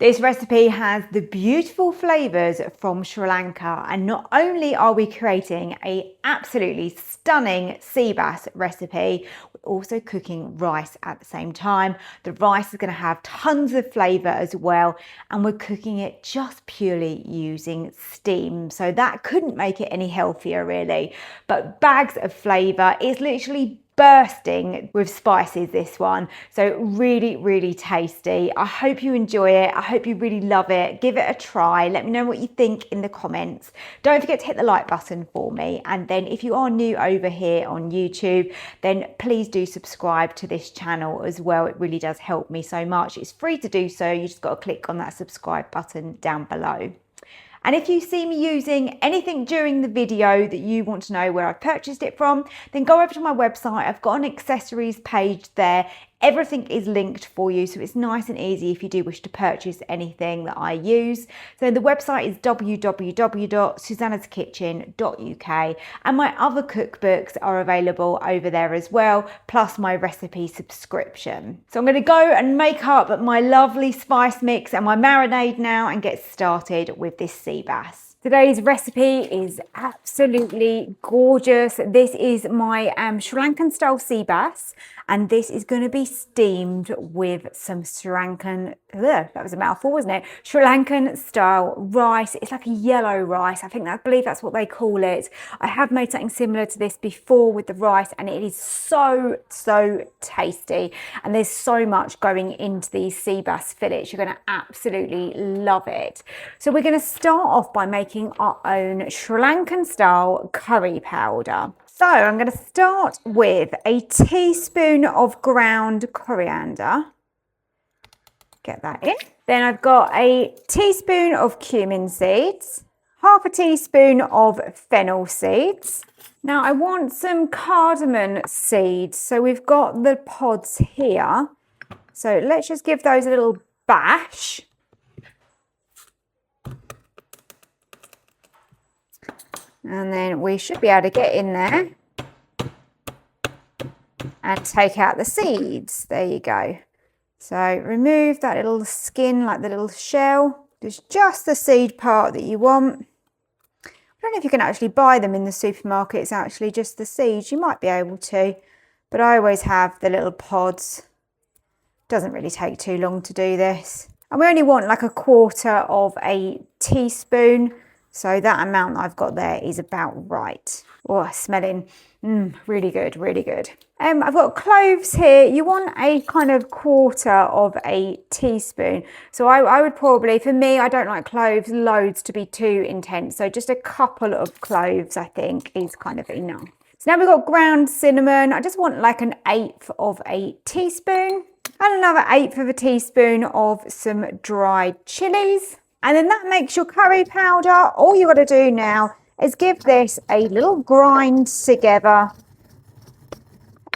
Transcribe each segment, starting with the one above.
This recipe has the beautiful flavours from Sri Lanka, and not only are we creating an absolutely stunning sea bass recipe, we're also cooking rice at the same time. The rice is going to have tons of flavour as well, and we're cooking it just purely using steam, so that couldn't make it any healthier really. But bags of flavour, it's literally bursting with spices, this one. So really tasty. I hope you enjoy it. I hope you really love it. Give it a try. Let me know what you think in the comments. Don't forget to hit the like button for me, and then if you are new over here on YouTube, then please do subscribe to this channel as well. It really does help me so much. It's free to do so. You just got to click on that subscribe button down below. And if you see me using anything during the video that you want to know where I've purchased it from, then go over to my website. I've got an accessories page there. Everything is linked for you, so it's nice and easy if you do wish to purchase anything that I use. So the website is www.susannaskitchen.uk, and my other cookbooks are available over there as well, plus my recipe subscription. So I'm going to go and make up my lovely spice mix and my marinade now and get started with this sea bass. Today's recipe is absolutely gorgeous. This is my Sri Lankan style sea bass, and this is going to be steamed with some Sri Lankan, that was a mouthful, wasn't it? Sri Lankan style rice. It's like a yellow rice. I believe that's what they call it. I have made something similar to this before with the rice, and it is so tasty. And there's so much going into these sea bass fillets. You're going to absolutely love it. So we're going to start off by making our own Sri Lankan style curry powder. So I'm going to start with a teaspoon of ground coriander. Get that in. Then I've got a teaspoon of cumin seeds, half a teaspoon of fennel seeds. Now I want some cardamom seeds. So we've got the pods here. So let's just give those a little bash. And then we should be able to get in there and take out the seeds. There you go. So remove that little skin, like the little shell. There's just the seed part that you want. I don't know if you can actually buy them in the supermarkets, actually just the seeds. You might be able to, but I always have the little pods. Doesn't really take too long to do this. And we only want like a quarter of a teaspoon. So that amount I've got there is about right. Oh, smelling really good, really good. I've got cloves here. You want a kind of quarter of a teaspoon. So I would probably, for me, I don't like cloves loads to be too intense. So just a couple of cloves, I think, is kind of enough. So now we've got ground cinnamon. I just want like an eighth of a teaspoon and another eighth of a teaspoon of some dried chilies. And then that makes your curry powder. All you got to do now is give this a little grind together.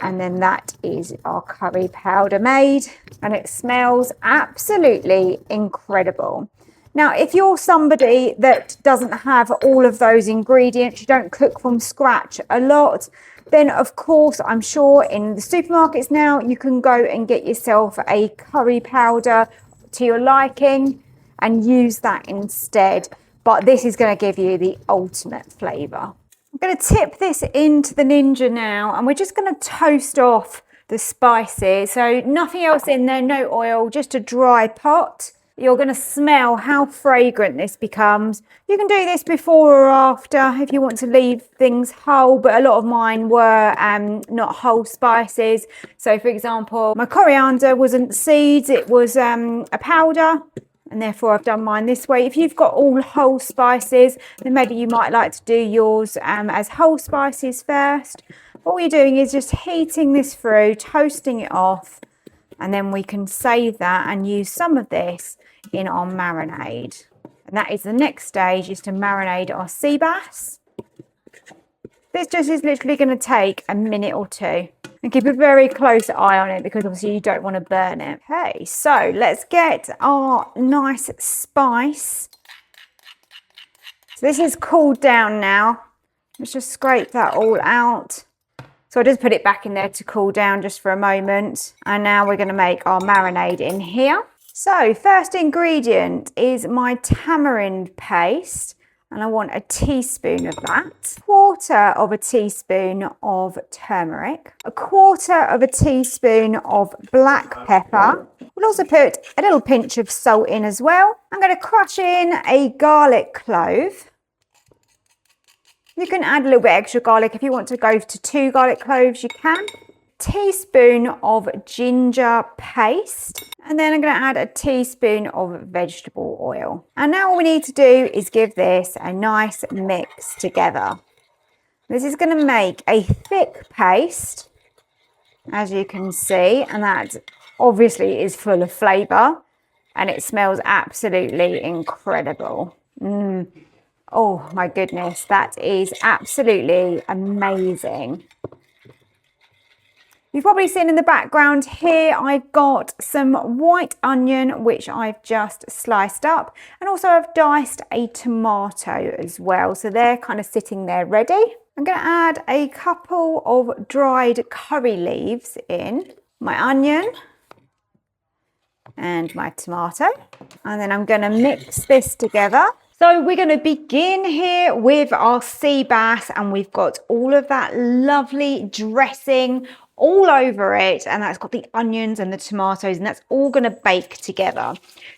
And then that is our curry powder made. And it smells absolutely incredible. Now, if you're somebody that doesn't have all of those ingredients, you don't cook from scratch a lot, then of course, I'm sure in the supermarkets now, you can go and get yourself a curry powder to your liking and use that instead. But this is going to give you the ultimate flavour. I'm going to tip this into the Ninja now, and we're just going to toast off the spices. So nothing else in there, no oil, just a dry pot. You're going to smell how fragrant this becomes. You can do this before or after if you want to leave things whole, but a lot of mine were not whole spices. So for example, my coriander wasn't seeds, it was a powder. And therefore I've done mine this way. If you've got all whole spices, then maybe you might like to do yours as whole spices first. What we're doing is just heating this through, toasting it off, and then we can save that and use some of this in our marinade. And that is the next stage, is to marinate our sea bass. This just is literally going to take a minute or two. And keep a very close eye on it because obviously you don't want to burn it. Okay, so let's get our nice spice. So this is cooled down now. Let's just scrape that all out. So I just put it back in there to cool down just for a moment. And now we're going to make our marinade in here. So first ingredient is my tamarind paste, and I want a teaspoon of that, 1/4 of a teaspoon of turmeric, 1/4 of a teaspoon of black pepper. We'll also put a little pinch of salt in as well. I'm going to crush in a garlic clove. You can add a little bit extra garlic if you want to go to 2 garlic cloves, you can. Teaspoon of ginger paste, and then I'm going to add a teaspoon of vegetable oil. And now all we need to do is give this a nice mix together. This is going to make a thick paste, as you can see, and that obviously is full of flavour, and it smells absolutely incredible. Oh my goodness, that is absolutely amazing. You've probably seen in the background here, I've got some white onion, which I've just sliced up. And also I've diced a tomato as well. So they're kind of sitting there ready. I'm going to add a couple of dried curry leaves in, my onion and my tomato. And then I'm going to mix this together. So we're going to begin here with our sea bass, and we've got all of that lovely dressing all over it, and that's got the onions and the tomatoes, and that's all going to bake together.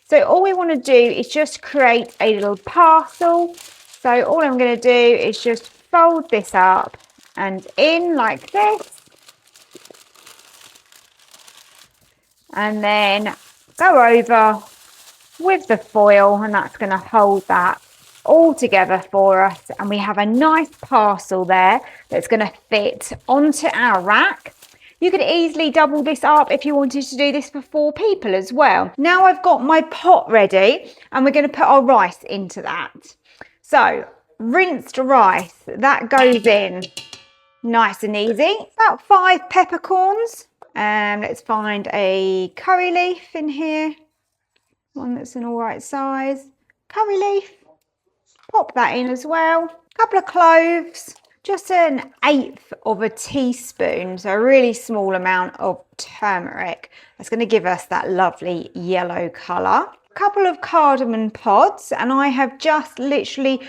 So all we want to do is just create a little parcel. So all I'm going to do is just fold this up and in like this, and then go over with the foil, and that's going to hold that all together for us, and we have a nice parcel there that's going to fit onto our rack. You could easily double this up if you wanted to do this for 4 people as well. Now I've got my pot ready, and we're going to put our rice into that. So rinsed rice, that goes in nice and easy. About 5 peppercorns. Let's find a curry leaf in here, one that's an all right size. Curry leaf, pop that in as well. A couple of cloves, just 1/8 of a teaspoon, so a really small amount of turmeric. That's going to give us that lovely yellow colour. A couple of cardamom pods, and I have just literally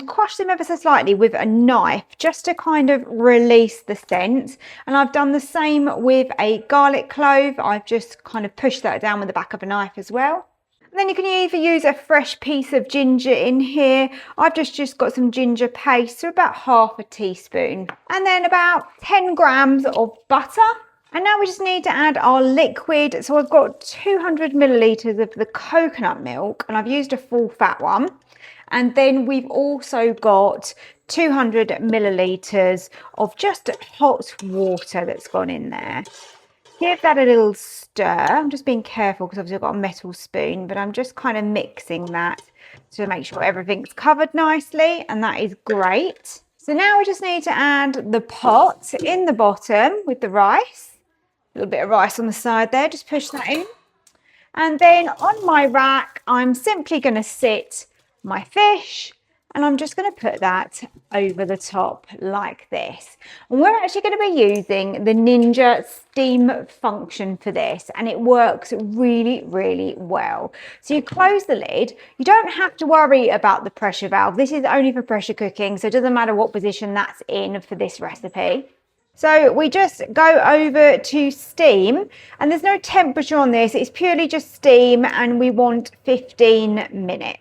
crushed them ever so slightly with a knife just to kind of release the scent. And I've done the same with a garlic clove. I've just kind of pushed that down with the back of a knife as well. And then you can either use a fresh piece of ginger in here. I've just got some ginger paste, so about 1/2 teaspoon. And then about 10 grams of butter. And now we just need to add our liquid. So I've got 200 millilitres of the coconut milk, and I've used a full fat one. And then we've also got 200 millilitres of just hot water that's gone in there. Give that a little stir. I'm just being careful because obviously I've got a metal spoon, but I'm just kind of mixing that to make sure everything's covered nicely, and that is great. So now we just need to add the pot in the bottom with the rice. A little bit of rice on the side there, just push that in. And then on my rack, I'm simply going to sit my fish, and I'm just going to put that over the top like this. And we're actually going to be using the Ninja steam function for this, and it works really, really well. So you close the lid. You don't have to worry about the pressure valve. This is only for pressure cooking, so it doesn't matter what position that's in for this recipe. So we just go over to steam, and there's no temperature on this. It's purely just steam, and we want 15 minutes.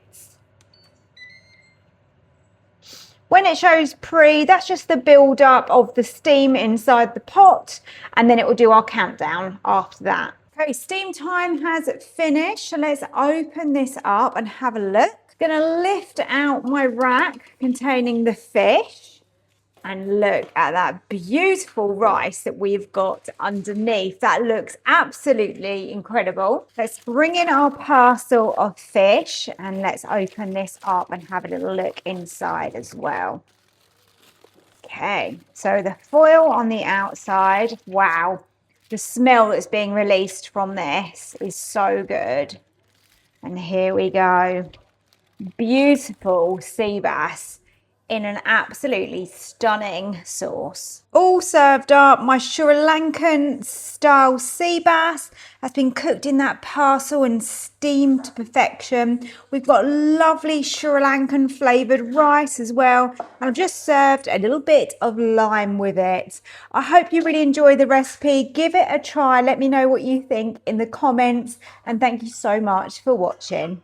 When it shows pre, that's just the build up of the steam inside the pot, and then it will do our countdown after that. Okay, steam time has finished, so let's open this up and have a look. I'm gonna lift out my rack containing the fish, and look at that beautiful rice that we've got underneath. That looks absolutely incredible. Let's bring in our parcel of fish, and let's open this up and have a little look inside as well. Okay, so the foil on the outside, wow. The smell that's being released from this is so good. And here we go. Beautiful sea bass in an absolutely stunning sauce. All served up, my Sri Lankan style sea bass has been cooked in that parcel and steamed to perfection. We've got lovely Sri Lankan flavoured rice as well, and I've just served a little bit of lime with it. I hope you really enjoy the recipe. Give it a try. Let me know what you think in the comments, and thank you so much for watching.